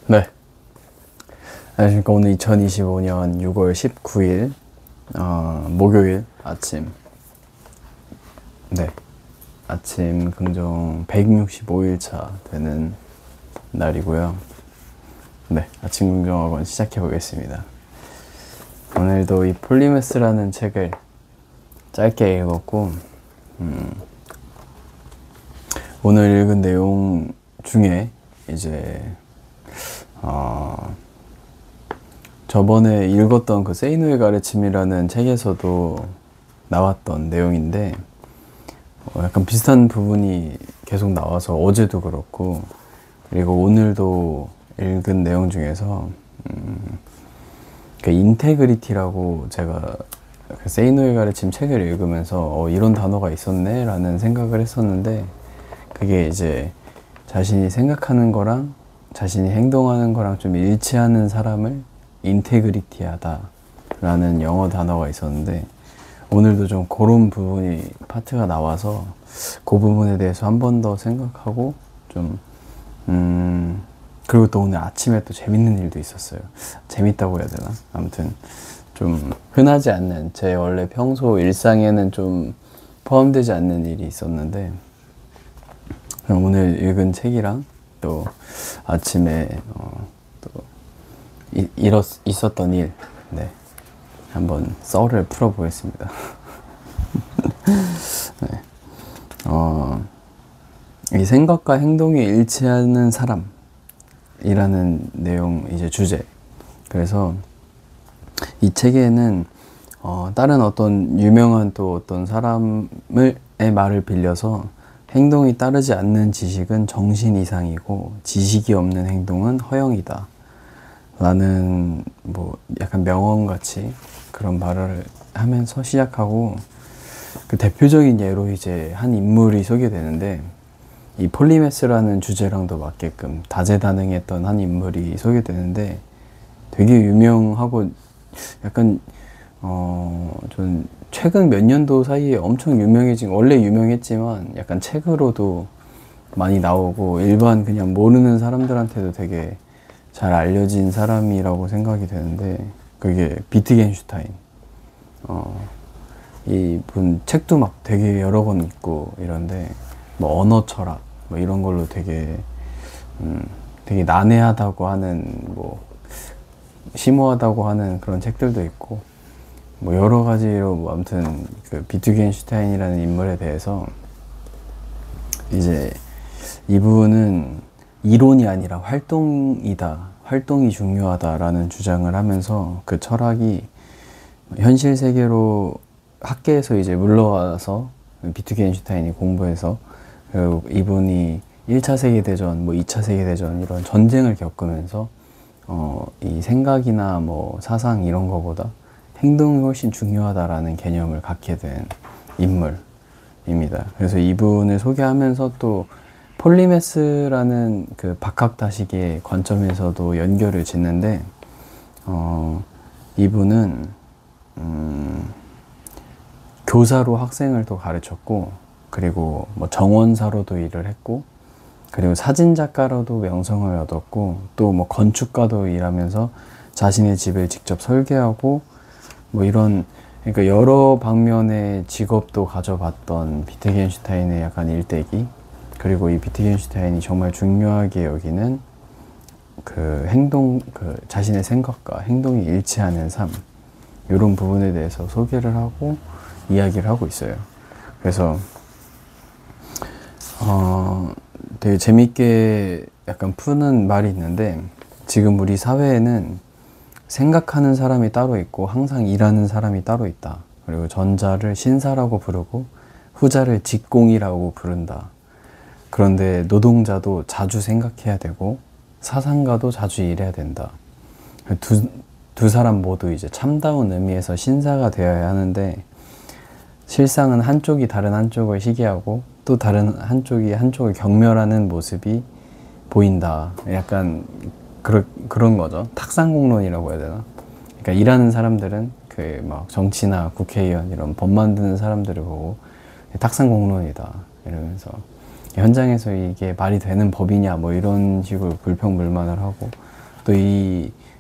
네. 안녕하십니까. 오늘 2025년 6월 19일, 목요일 아침. 네. 아침 긍정 165일차 되는 날이고요. 네. 아침 긍정학원 시작해 보겠습니다. 오늘도 이 폴리메스라는 책을 짧게 읽었고, 오늘 읽은 내용 중에 이제 저번에 읽었던 그 세이노의 가르침이라는 책에서도 나왔던 내용인데 약간 비슷한 부분이 계속 나와서 어제도 그렇고 그리고 오늘도 읽은 내용 중에서 그 인테그리티라고 제가 그 세이노의 가르침 책을 읽으면서 이런 단어가 있었네 라는 생각을 했었는데, 그게 이제 자신이 생각하는 거랑 자신이 행동하는 거랑 좀 일치하는 사람을 인테그리티하다 라는 영어 단어가 있었는데, 오늘도 좀 그런 부분이 파트가 나와서 그 부분에 대해서 한 번 더 생각하고 좀 그리고 또 오늘 아침에 또 재밌는 일도 있었어요. 재밌다고 해야 되나? 아무튼 좀 흔하지 않는, 제 원래 평소 일상에는 좀 포함되지 않는 일이 있었는데, 오늘 읽은 책이랑 또 아침에 또 있었던 일, 네, 한번 썰을 풀어보겠습니다. 네. 이 생각과 행동이 일치하는 사람이라는 내용, 이제 주제. 그래서 이 책에는 다른 어떤 유명한 또 어떤 사람의 말을 빌려서 행동이 따르지 않는 지식은 정신 이상이고 지식이 없는 행동은 허영이다 라는 뭐 약간 명언같이 그런 말을 하면서 시작하고, 그 대표적인 예로 이제 한 인물이 소개되는데, 이 폴리메스라는 주제랑도 맞게끔 다재다능했던 한 인물이 소개되는데 되게 유명하고 약간 전 최근 몇 년도 사이에 엄청 유명해진, 원래 유명했지만 약간 책으로도 많이 나오고 일반 그냥 모르는 사람들한테도 되게 잘 알려진 사람이라고 생각이 되는데, 그게 비트겐슈타인. 이분 책도 막 되게 여러 권 있고 이런데, 뭐 언어 철학 뭐 이런 걸로 되게 난해하다고 하는, 뭐 심오하다고 하는 그런 책들도 있고 뭐 여러 가지로, 뭐 아무튼 그 비트겐슈타인이라는 인물에 대해서 이제 이분은 이론이 아니라 활동이다, 활동이 중요하다라는 주장을 하면서 그 철학이 현실 세계로 학계에서 이제 물러와서 비트겐슈타인이 공부해서 이분이 1차 세계대전, 뭐 2차 세계대전 이런 전쟁을 겪으면서 이 생각이나 뭐 사상 이런 거보다 행동이 훨씬 중요하다라는 개념을 갖게 된 인물입니다. 그래서 이분을 소개하면서 또 폴리메스라는 그 박학다식의 관점에서도 연결을 짓는데, 이분은 교사로 학생을 또 가르쳤고, 그리고 뭐 정원사로도 일을 했고, 그리고 사진작가로도 명성을 얻었고, 또 뭐 건축가도 일하면서 자신의 집을 직접 설계하고 뭐 이런, 그러니까 여러 방면의 직업도 가져봤던 비트겐슈타인의 약간 일대기. 그리고 이 비트겐슈타인이 정말 중요하게 여기는 그 행동, 그 자신의 생각과 행동이 일치하는 삶, 이런 부분에 대해서 소개를 하고 이야기를 하고 있어요. 그래서 되게 재밌게 약간 푸는 말이 있는데, 지금 우리 사회에는 생각하는 사람이 따로 있고 항상 일하는 사람이 따로 있다. 그리고 전자를 신사라고 부르고 후자를 직공이라고 부른다. 그런데 노동자도 자주 생각해야 되고 사상가도 자주 일해야 된다. 두 사람 모두 이제 참다운 의미에서 신사가 되어야 하는데, 실상은 한쪽이 다른 한쪽을 시기하고 또 다른 한쪽이 한쪽을 경멸하는 모습이 보인다. 약간 그런 거죠. 탁상공론이라고 해야 되나? 그러니까 일하는 사람들은 그 막 정치나 국회의원 이런 법 만드는 사람들을 보고 탁상공론이다 이러면서, 현장에서 이게 말이 되는 법이냐 뭐 이런 식으로 불평불만을 하고, 또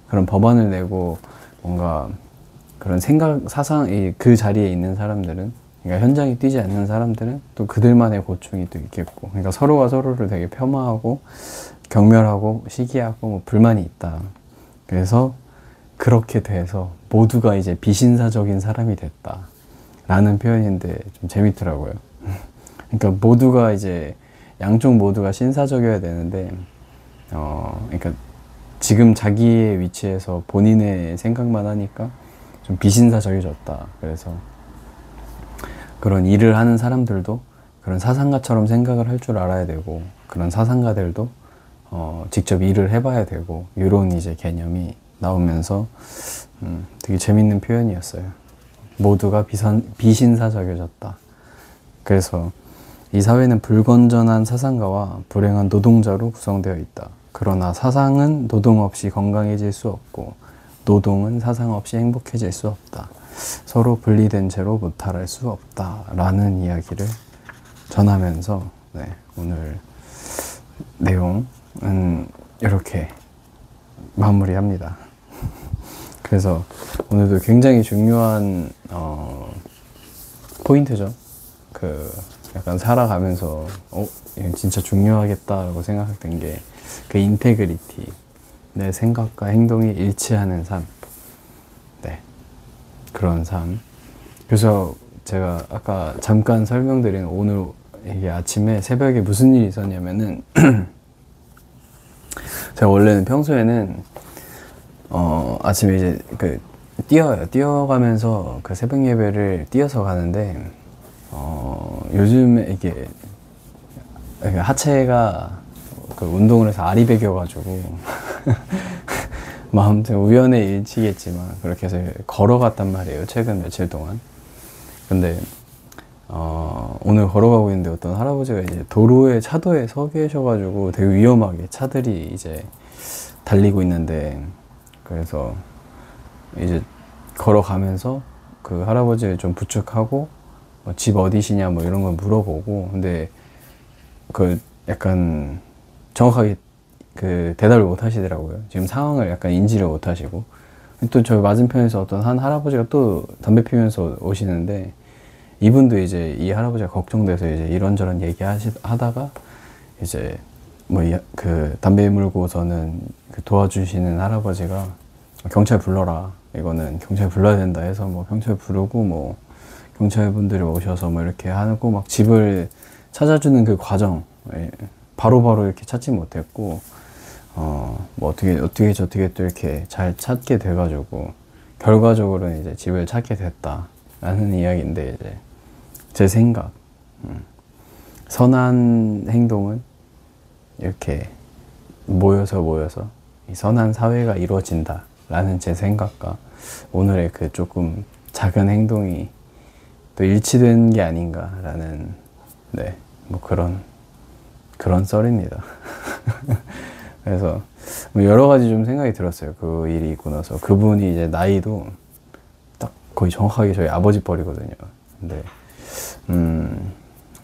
그런 법안을 내고 뭔가 그런 생각, 사상, 그 자리에 있는 사람들은, 그러니까 현장에 뛰지 않는 사람들은 또 그들만의 고충이 또 있겠고, 그러니까 서로가 서로를 되게 폄하하고 경멸하고 시기하고 뭐 불만이 있다. 그래서 그렇게 돼서 모두가 이제 비신사적인 사람이 됐다 라는 표현인데 좀 재밌더라고요. 그러니까 모두가 이제 양쪽 모두가 신사적이어야 되는데, 그러니까 지금 자기의 위치에서 본인의 생각만 하니까 좀 비신사적이졌다. 그래서 그런 일을 하는 사람들도 그런 사상가처럼 생각을 할 줄 알아야 되고, 그런 사상가들도 직접 일을 해봐야 되고, 이런 이제 개념이 나오면서 되게 재밌는 표현이었어요. 모두가 비신사적이어졌다. 그래서 이 사회는 불건전한 사상가와 불행한 노동자로 구성되어 있다. 그러나 사상은 노동 없이 건강해질 수 없고, 노동은 사상 없이 행복해질 수 없다. 서로 분리된 채로 무탈할 수 없다. 라는 이야기를 전하면서, 네, 오늘 내용은 이렇게 마무리합니다. 그래서 오늘도 굉장히 중요한 포인트죠. 약간 살아가면서 이건 진짜 중요하겠다라고 생각된 게 그 인테그리티, 내 생각과 행동이 일치하는 삶, 네, 그런 삶. 그래서 제가 아까 잠깐 설명드린, 오늘 이게 아침에 새벽에 무슨 일이 있었냐면은 제가 원래는 평소에는 아침에 이제 뛰어가면서 그 새벽 예배를 뛰어서 가는데, 요즘에 이게 하체가 그 운동을 해서 알이 배겨가지고 뭐 아무튼 우연의 일치겠지만 그렇게 해서 걸어갔단 말이에요, 최근 며칠 동안. 근데 오늘 걸어가고 있는데 어떤 할아버지가 이제 차도에 서 계셔가지고 되게 위험하게 차들이 이제 달리고 있는데, 그래서 이제 걸어가면서 그 할아버지를 좀 부축하고 집 어디시냐 뭐 이런 걸 물어보고, 근데 약간 정확하게 대답을 못 하시더라고요. 지금 상황을 약간 인지를 못 하시고. 또 저 맞은편에서 어떤 한 할아버지가 또 담배 피우면서 오시는데, 이분도 이제 이 할아버지가 걱정돼서 이제 이런저런 하다가 이제 담배 물고서는 도와주시는 할아버지가 경찰 불러라, 이거는 경찰 불러야 된다 해서 뭐 경찰 부르고, 뭐 경찰분들이 오셔서 뭐 이렇게 하고 막 집을 찾아주는 그 과정, 바로바로 이렇게 찾지 못했고, 뭐 어떻게 저떻게 또 이렇게 잘 찾게 돼가지고 결과적으로는 이제 집을 찾게 됐다라는 이야기인데, 이제 제 생각, 선한 행동은 이렇게 모여서 이 선한 사회가 이루어진다라는 제 생각과 오늘의 그 조금 작은 행동이 또 일치된 게 아닌가라는, 네, 뭐 그런 썰입니다. 그래서 뭐 여러 가지 좀 생각이 들었어요. 그 일이 있고 나서. 그분이 이제 나이도 딱 거의 정확하게 저희 아버지 뻘이거든요. 근데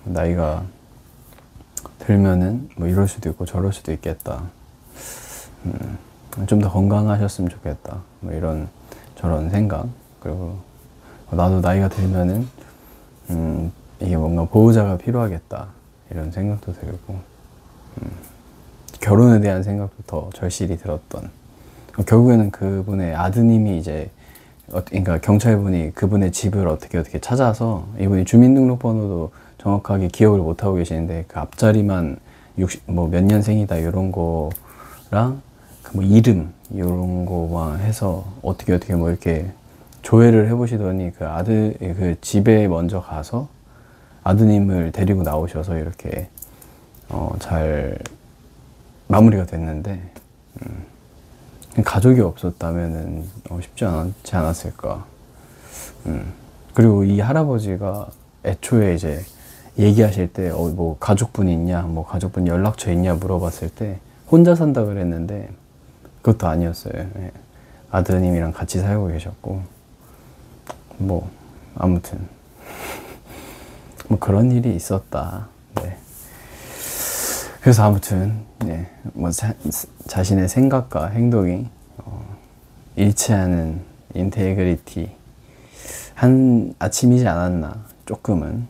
나이가 들면은 뭐 이럴 수도 있고 저럴 수도 있겠다. 좀 더 건강하셨으면 좋겠다. 뭐 이런 저런 생각. 그리고 나도 나이가 들면은 이게 뭔가 보호자가 필요하겠다, 이런 생각도 들고, 결혼에 대한 생각도 더 절실히 들었던. 결국에는 그분의 아드님이 이제 그러니까 경찰분이 그분의 집을 어떻게 찾아서, 이분이 주민등록번호도 정확하게 기억을 못하고 계시는데 그 앞자리만 뭐 몇 년생이다 이런 거랑 뭐 이름 이런 거만 해서 어떻게 뭐 이렇게 조회를 해보시더니 그 집에 먼저 가서 아드님을 데리고 나오셔서 이렇게 잘 마무리가 됐는데, 가족이 없었다면은 쉽지 않지 않았을까. 그리고 이 할아버지가 애초에 이제 얘기하실 때 뭐 가족분 있냐, 뭐 가족분 연락처 있냐 물어봤을 때 혼자 산다 그랬는데 그것도 아니었어요. 예. 아드님이랑 같이 살고 계셨고, 뭐 아무튼 뭐 그런 일이 있었다. 네. 그래서 아무튼 뭐 자신의 생각과 행동이 일치하는 인테그리티 한 아침이지 않았나. 조금은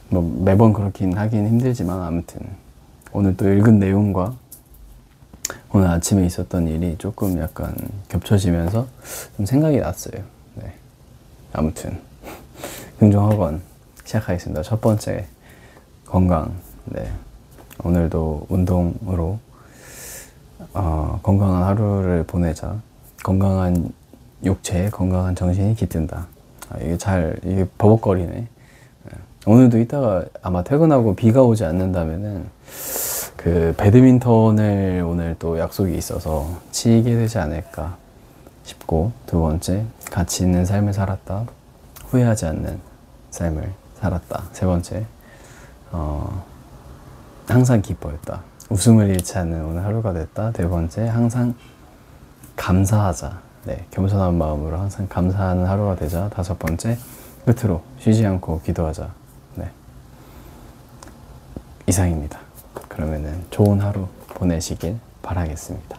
뭐 매번 그렇긴 하긴 힘들지만 아무튼 오늘 또 읽은 내용과 오늘 아침에 있었던 일이 조금 약간 겹쳐지면서 좀 생각이 났어요. 네. 아무튼 긍정학원 시작하겠습니다. 첫 번째, 건강. 네. 오늘도 운동으로 건강한 하루를 보내자. 건강한 육체, 건강한 정신이 깃든다. 이게 버벅거리네. 네. 오늘도 이따가 아마 퇴근하고 비가 오지 않는다면은 그 배드민턴을 오늘 또 약속이 있어서 치게 되지 않을까 싶고, 두 번째, 가치 있는 삶을 살았다. 후회하지 않는 삶을 살았다. 세 번째, 항상 기뻐했다. 웃음을 잃지 않는 오늘 하루가 됐다. 네 번째, 항상 감사하자. 네, 겸손한 마음으로 항상 감사하는 하루가 되자. 다섯 번째, 끝으로 쉬지 않고 기도하자. 네, 이상입니다. 그러면은 좋은 하루 보내시길 바라겠습니다.